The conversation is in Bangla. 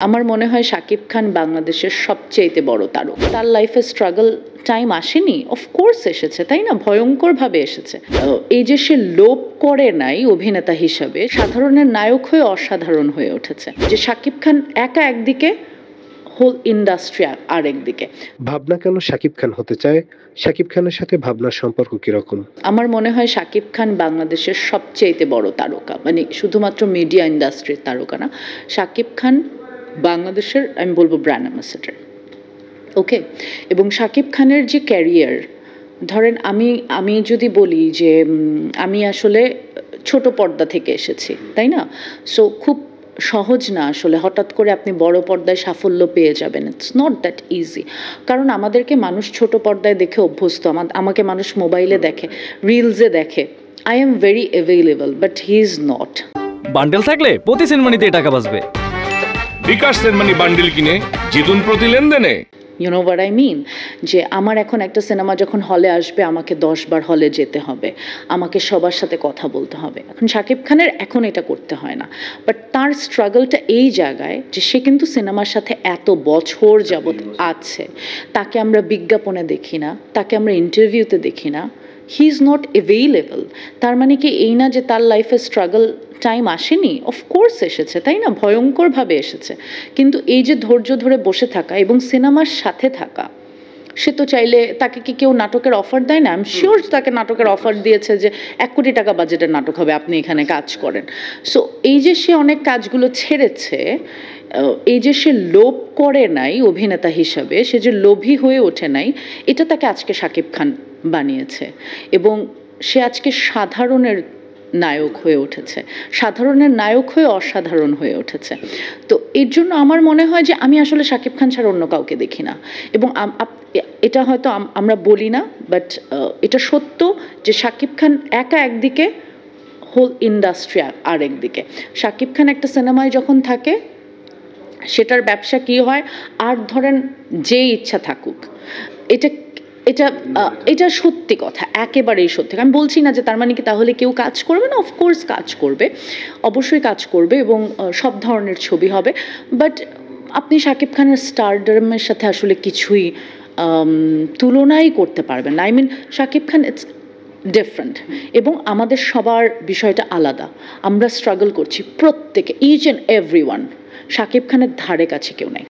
আমার মনে হয় শাকিব খান বাংলাদেশের সবচেয়ে বড় তারকা। তার লাইফে স্ট্রাগল টাইম আসেনি, অফকোর্স এসেছে, তাই না? ভয়ঙ্করভাবে এসেছে। এই যে সে লোভ করে নাই অভিনেতা হিসাবে, সাধারণের নায়ক হয়ে অসাধারণ হয়ে উঠেছে। যে শাকিব খান একা একদিকে, হোল ইন্ডাস্ট্রি আরেকদিকে। ভাবনা কেন শাকিব খান হতে চায়? শাকিব খানের সাথে ভাবনার সম্পর্ক কিরকম? আমার মনে হয় শাকিব খান বাংলাদেশের সবচেয়ে বড় তারকা, মানে শুধুমাত্র মিডিয়া ইন্ডাস্ট্রির তারকা না, শাকিব খান বাংলাদেশের, আমি বলবো, ব্র্যান্ড অ্যাম্বাসেডর। ওকে, এবং শাকিব খানের যে ক্যারিয়ার, ধরেন আমি যদি বলি যে আমি আসলে ছোট পর্দা থেকে এসেছি, তাই না? সো খুব সহজ না আসলে হঠাৎ করে আপনি বড় পর্দায় সাফল্য পেয়ে যাবেন। ইটস নট দ্যাট ইজি, কারণ আমাদেরকে মানুষ ছোট পর্দায় দেখে অভ্যস্ত, আমাকে মানুষ মোবাইলে দেখে, রিলসে দেখে। I am very available, but he is not. Bundle থাকলে প্রতি সেনমানিতে টাকা বাঁচবে। বিকাশ সেনমানি বান্ডেল কিনে জিতুন প্রতি লেনদেনে। You know what I mean? যে আমার এখন একটা সিনেমা যখন হলে আসবে, আমাকে 10 বার হলে যেতে হবে, আমাকে সবার সাথে কথা বলতে হবে। এখন শাকিব খানের এখন এটা করতে হয় না, বাট তার স্ট্রাগলটা এই জায়গায় যে সে কিন্তু সিনেমার সাথে এত বছর যাবৎ আছে। তাকে আমরা বিজ্ঞাপনে দেখি না, তাকে আমরা ইন্টারভিউতে দেখি না। He is not available. তার মানে কি এই না যে তার লাইফে স্ট্রাগল টাইম আসেনি? অফকোর্স এসেছে, তাই না? ভয়ঙ্করভাবে এসেছে। কিন্তু এই যে ধৈর্য ধরে বসে থাকা এবং সিনেমার সাথে থাকা, সে তো চাইলে, তাকে কি কেউ নাটকের অফার দেয় না? আই এম শিওর তাকে নাটকের অফার দিয়েছে যে 1 কোটি টাকা বাজেটের নাটক হবে, আপনি এখানে কাজ করেন। সো এই যে সে অনেক কাজগুলো ছেড়েছে, এই যে সে লোভ করে নাই অভিনেতা হিসাবে, সে যে লোভী হয়ে ওঠে নাই, এটা তাকে আজকে শাকিব খান বানিয়েছে। এবং সে আজকে সাধারণের নায়ক হয়ে উঠেছে, সাধারণের নায়ক হয়ে অসাধারণ হয়ে উঠেছে। তো এর জন্য আমার মনে হয় যে আমি আসলে শাকিব খান ছাড়া অন্য কাউকে দেখি না। এবং এটা হয়তো আমরা বলি না, বাট এটা সত্য যে শাকিব খান একা একদিকে, হোল ইন্ডাস্ট্রি আরেকদিকে। শাকিব খান একটা সিনেমায় যখন থাকে, সেটার ব্যবসা কি হয়, আর ধরেন যে ইচ্ছা থাকুক, এটা এটা এটা সত্যি কথা, একেবারেই সত্যি। আমি বলছি না যে তার মানে কি তাহলে কেউ কাজ করবে না, অফকোর্স কাজ করবে, অবশ্যই কাজ করবে, এবং সব ধরনের ছবি হবে। বাট আপনি শাকিব খানের স্টারডামের সাথে আসলে কিছুই তুলনাই করতে পারবেন না। I mean, Shakib Khan it's different, এবং আমাদের সবার বিষয়টা আলাদা। আমরা স্ট্রাগল করছি প্রত্যেকে, each and every one. Shakib খানের ধারে কাছে কেউ নাই।